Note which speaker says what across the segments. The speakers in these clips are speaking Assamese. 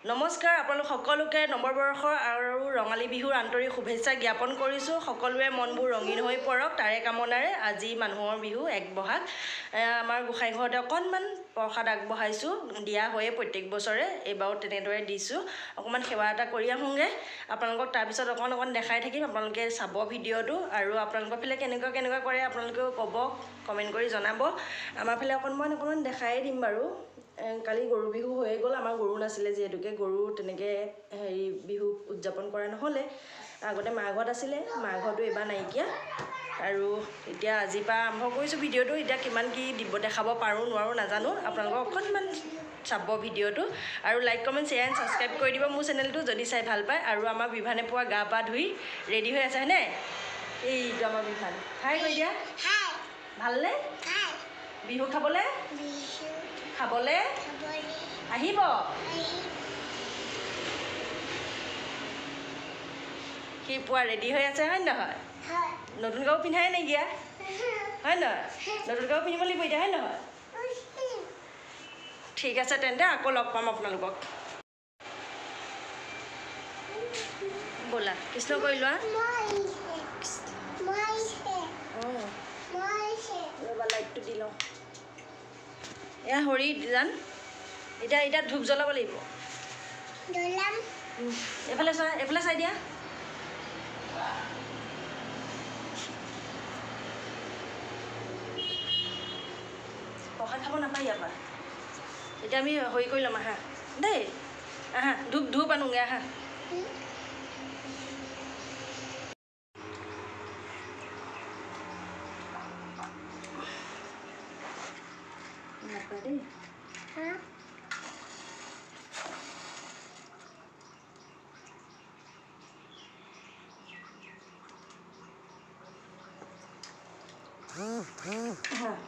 Speaker 1: নমস্কাৰ, আপোনালোক সকলোকে নৱবৰ্ষৰ আৰু ৰঙালী বিহুৰ আন্তৰিক শুভেচ্ছা জ্ঞাপন কৰিছোঁ। সকলোৰে মনবোৰ ৰঙীন হৈ পৰক তাৰে কামনাৰে আজি মানুহৰ বিহু 1 বহাগ। আমাৰ গোসাঁই ঘৰতে অকণমান প্ৰসাদ আগবঢ়াইছোঁ, দিয়া হয়ে প্ৰত্যেক বছৰে, এইবাৰো তেনেদৰে দিছোঁ। অকণমান সেৱা এটা কৰি আহোঁগৈ, আপোনালোকক তাৰপিছত অকণ দেখাই থাকিম। আপোনালোকে চাব ভিডিঅ'টো, আৰু আপোনালোকৰ ফালে কেনেকুৱা কৰে আপোনালোকেও ক'ব, কমেণ্ট কৰি জনাব। আমাৰ ফালে অকণমান দেখাই দিম বাৰু। কালি গৰু বিহু হৈয়ে গ'ল, আমাৰ গৰু নাছিলে যিহেতুকে গৰু তেনেকৈ বিহু উদযাপন কৰা নহ'লে। আগতে মাৰ ঘৰত আছিলে, মাৰ ঘৰটো এইবাৰ নাইকিয়া, আৰু এতিয়া আজিৰ পৰা আৰম্ভ কৰিছোঁ ভিডিঅ'টো। এতিয়া কিমান কি দেখাব পাৰোঁ নোৱাৰোঁ নাজানো, আপোনালোকক অকণমান চাব ভিডিঅ'টো, আৰু like comment share and subscribe কৰি দিব মোৰ চেনেলটো যদি চাই ভাল পায়। আৰু আমাৰ বিভানে পোৱা গা পা ধুই ৰেডি হৈ আছে হয়নে? এইটো আমাৰ বিভান, হাই কৰি দিয়া। ভালনে? বিহু খাবলৈ আহিব। সি পুৱা ৰেডি হৈ আছে হয় নহয়? নতুন কাপোৰ পিন্ধাই নাইকিয়া হয় নহয়? নতুন কাপোৰ পিন্ধিব লাগিব এতিয়া হয় নহয়? ঠিক আছে তেন্তে, আকৌ লগ পাম আপোনালোকক। ব'লা কৃষ্ণ কৰি লোৱা। ৰ'বা লাইটটো দি লওঁ। এয়া হৰি যান, এতিয়া ধূপ জ্বলাব লাগিব। এইফালে চাই দিয়া। প্ৰসাদ খাব নাপায় ইয়াৰ পৰা। এতিয়া আমি হৰি কৰি ল'ম, আহা দেই, আহা ধূপ আনোগৈ, আহা। নাপায় দেই।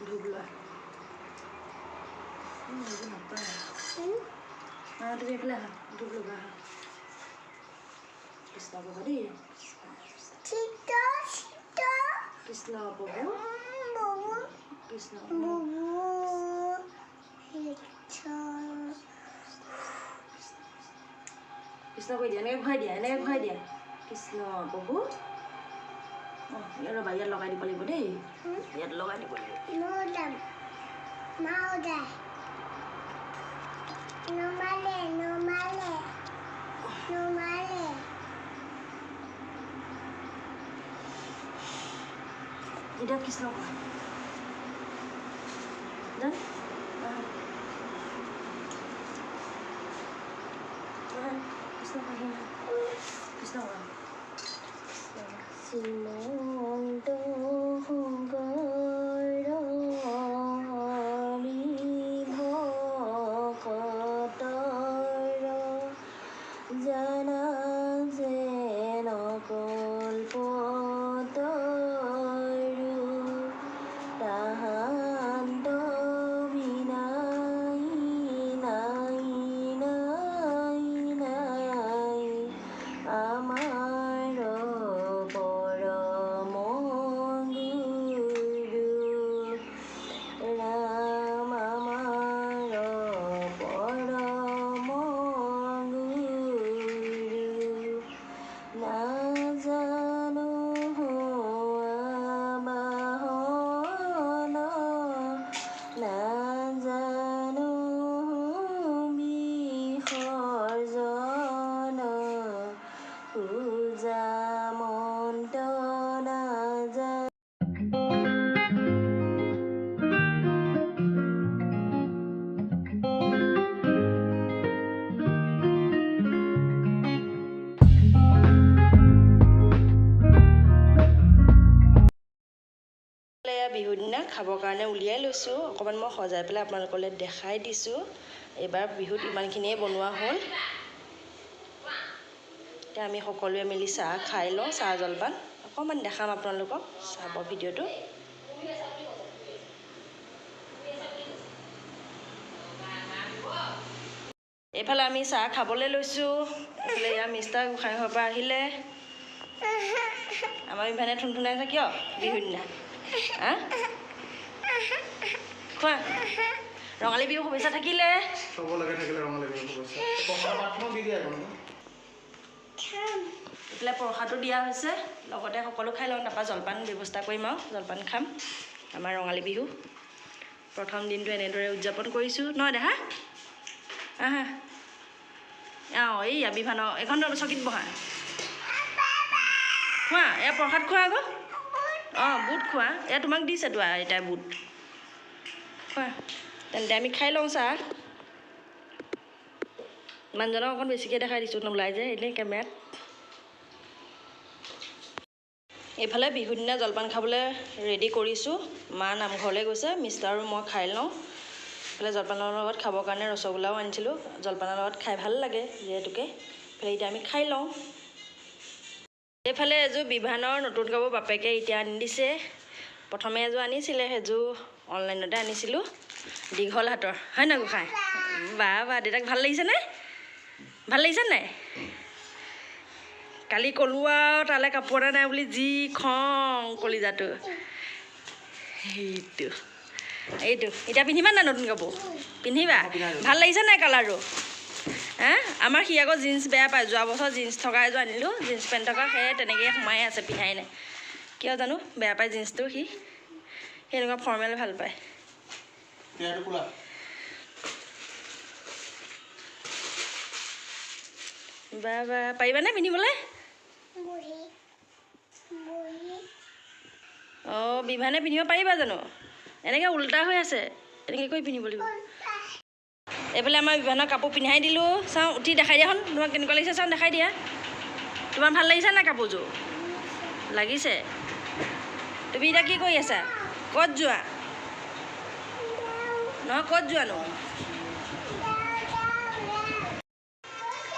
Speaker 1: ধূপ লোৱা। নাপায়। তুমি এইফালে আহা, ধূপ ল'বা, আহা। কৃষ্ণ প্ৰভু দেই, কৃষ্ণ প্ৰভু, কৃষ্ণ কৃষ্ণ কৰি দিয়া, এনেকৈ ঘূৰাই দিয়া, কৃষ্ণ প্ৰভু। ৰ'বা, ইয়াত লগাই দিব লাগিব দেই, ইয়াত লগাই দিব লাগিব। এতিয়া কৃষ্ণ কৃষ্ণ শ্ৰীমন্ত বিহুৰ দিনা খাবৰ কাৰণে উলিয়াই লৈছোঁ। অকণমান মই সজাই পেলাই আপোনালোকলৈ দেখাই দিছোঁ। এইবাৰ বিহুত ইমানখিনিয়ে বনোৱা হ'ল। এতিয়া আমি সকলোৱে মিলি চাহ খাই লওঁ, চাহ জলপান অকণমান দেখাম আপোনালোকক, চাব ভিডিঅ'টো। এইফালে আমি চাহ খাবলৈ লৈছোঁ। এইফালে ইয়াৰ মিষ্টাৰ গোসাঁই ঘৰৰ পৰা আহিলে। আমাৰ ইভানে থুনথুনাইছে কিয় বিহুৰ দিনা? খোৱা ৰঙালী বিহু শুভেচ্ছা থাকিলে
Speaker 2: চবলৈকে থাকিলে ৰঙালী বিহু শুভেচ্ছা প্ৰসাদ পাতনো দি দিয়া এখন
Speaker 1: এইফালে প্ৰসাদো দিয়া হৈছে লগতে সকলো খাই লওঁ তাৰপৰা জলপান ব্যৱস্থা কৰিম আৰু জলপান খাম আমাৰ ৰঙালী বিহু প্ৰথম দিনটো এনেদৰে উদযাপন কৰিছোঁ নহয় দেহা আহা অঁ এই বিভানৰ এখন চকীত বহা খোৱা এয়া প্ৰসাদ খোৱা আকৌ অঁ বুট খোৱা এয়া তোমাক দিছেতো এতিয়া বুট খোৱা তেন্তে আমি খাই লওঁ চাহ মানুহজনক অকণ বেছিকৈ দেখাই দিছোঁ নোলাই যে এনেই কেমেৰাত এইফালে বিহুৰ দিনা জলপান খাবলৈ ৰেডি কৰিছোঁ মা নামঘৰলৈ গৈছে মিষ্টাৰ আৰু মই খাই লওঁ এইফালে জলপানৰ লগত খাবৰ কাৰণে ৰসগোল্লাও আনিছিলোঁ জলপানৰ লগত খাই ভাল লাগে যিহেতুকে এইফালে এতিয়া আমি খাই লওঁ এইফালে এযোৰ বিভানৰ নতুন কাপোৰ বাপেকে এতিয়া আনি দিছে প্ৰথমে এযোৰ আনিছিলে সেইযোৰ অনলাইনতে আনিছিলোঁ দীঘল হাতৰ হয় নাই গোসাঁই বা দেউতাক ভাল লাগিছেনে ভাল লাগিছে নাই কালি ক'লোঁ আৰু তালৈ কাপোৰ এটা নাই বুলি যি খং কলিজাটো এইটো এতিয়া পিন্ধিবা নাই নতুন কাপোৰ পিন্ধিবা ভাল লাগিছে নাই কালাৰটো হা আমাৰ সি আকৌ জিন্স বেয়া পায় যোৱা বছৰ জিন্স থকা এযোৰ আনিলোঁ জিন্স পেণ্ট থকা সেয়ে তেনেকৈ সোমাই আছে পিন্ধাই নাই কিয় জানো বেয়া পায় জিন্সটো সি সেনেকুৱা ফৰ্মেল ভাল পায় বা পাৰিবানে পিন্ধিবলৈ অঁ বিভানে পিন্ধিব পাৰিবা জানো এনেকৈ উল্টা হৈ আছে এনেকৈ কৰি পিন্ধিব লাগিব এইফালে আমাৰ বিভানৰ কাপোৰ পিন্ধাই দিলোঁ চাওঁ উঠি দেখাই দিয়াখন তোমাক কেনেকুৱা লাগিছে চাওঁ দেখাই দিয়া তোমাৰ ভাল লাগিছে নাই কাপোৰযোৰ লাগিছে তুমি এতিয়া কি কৰি আছা ক'ত যোৱা নহয় ক'ত যোৱানো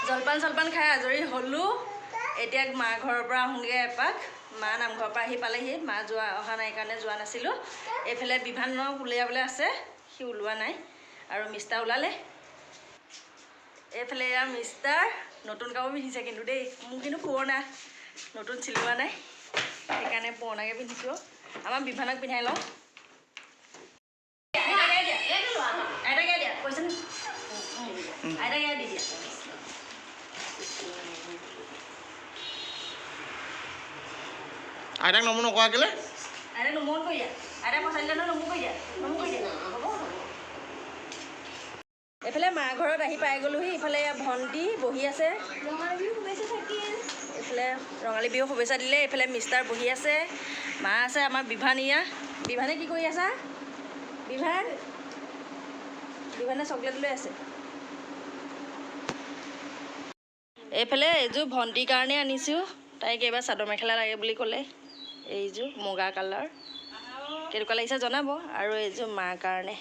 Speaker 1: জলপান চলপান খাই আজৰি হ'লোঁ এতিয়া মা ঘৰৰ পৰা আহোঁগৈ এপাক মা নামঘৰৰ পৰা আহি পালেহি মা অহা নাই কাৰণে যোৱা নাছিলোঁ এইফালে বিভানক উলিয়াবলৈ আছে সি ওলোৱা নাই আৰু মিষ্টাৰ ওলালে এইফালে এয়া মিষ্টাৰ নতুন কাপোৰ পিন্ধিছে কিন্তু দেই মোৰ কিন্তু পুৰণা নতুন চিলোৱা নাই সেইকাৰণে পুৰণাকৈ পিন্ধিছোঁ আমাৰ বিভানক পিন্ধাই লওঁ আইতাকে দিয়া কৈছে আইতাকে দি দিয়া
Speaker 2: আইতাক নমো নকৰা কেলে
Speaker 1: আইতাক নমন কৰি দিয়া আইতাক পচাই দিলে নহয় নমো কৰি দিয়া এইফালে মা ঘৰত আহি পাই গ'লোহি ইফালে ভণ্টি বহি আছে এইফালে ৰঙালী বিহু শুভেচ্ছা দিলে এইফালে মিষ্টাৰ বহি আছে মা আছে আমাৰ বিভান বিভানে কি কৰি আছা বিভানে চকলেট লৈ আছে এইফালে এইযোৰ ভণ্টিৰ কাৰণে আনিছোঁ তাইক এইবাৰ চাদৰ মেখেলা লাগে বুলি ক'লে এইযোৰ মুগা কালাৰ কেনেকুৱা লাগিছে জনাব আৰু এইযোৰ মাৰ কাৰণে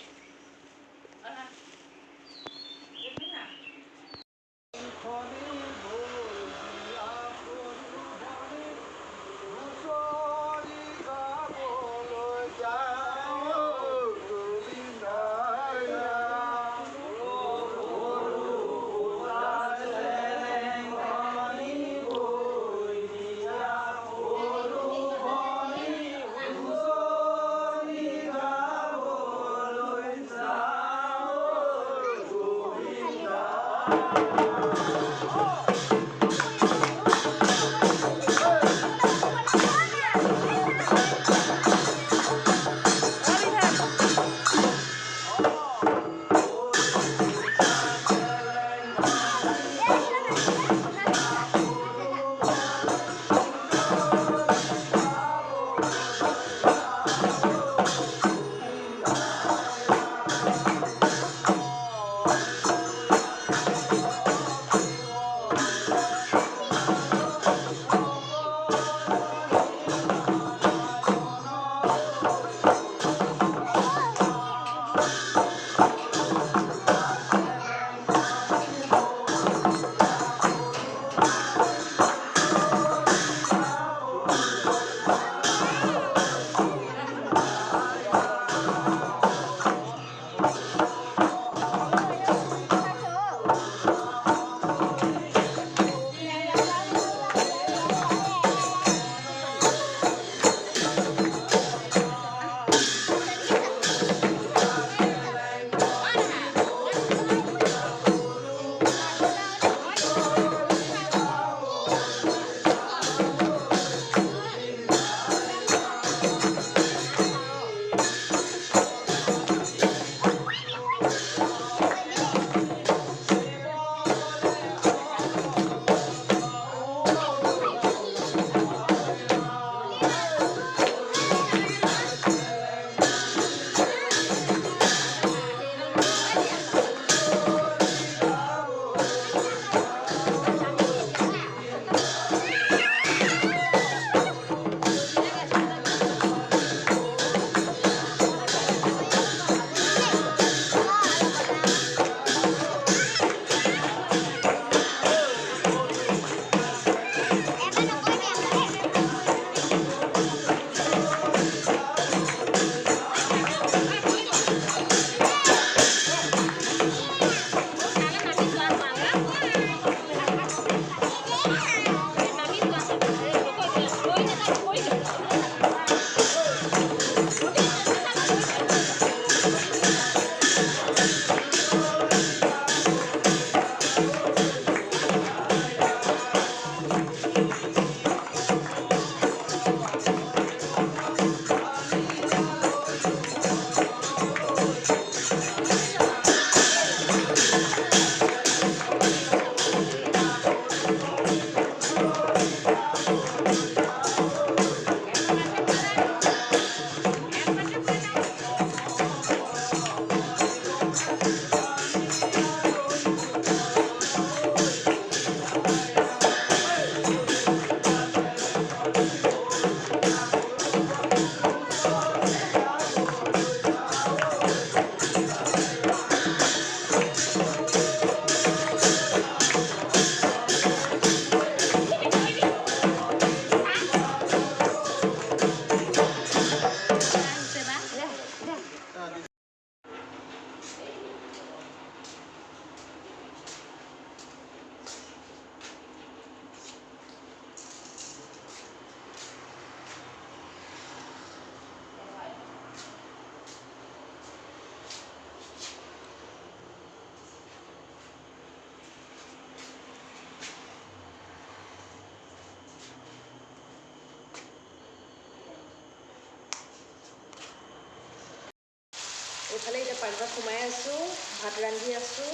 Speaker 1: এইফালে এতিয়া পাকঘৰত সোমাই আছোঁ, ভাত ৰান্ধি আছোঁ।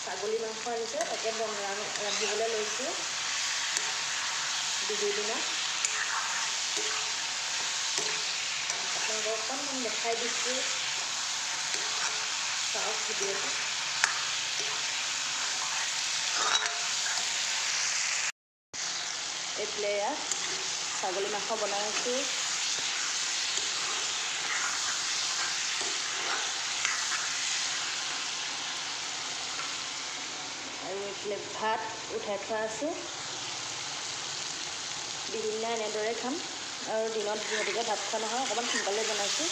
Speaker 1: ছাগলী মাংস আনিছে, তাকে ৰান্ধিবলৈ লৈছোঁ বিহুৰ দিনা। আপোনালোকক অকণমান দেখাই দিছোঁ, চাওক ভিডিঅ'টো। এইফালে ছাগলী মাংস বনাই আছোঁ। আৰু এইফালে ভাত উঠাই থোৱা আছে। বিহুৰ দিনা এনেদৰে খাম, আৰু দিনত যিহেতুকে ভাত খোৱা নহয়, অকণমান সোনকালে বনাইছোঁ।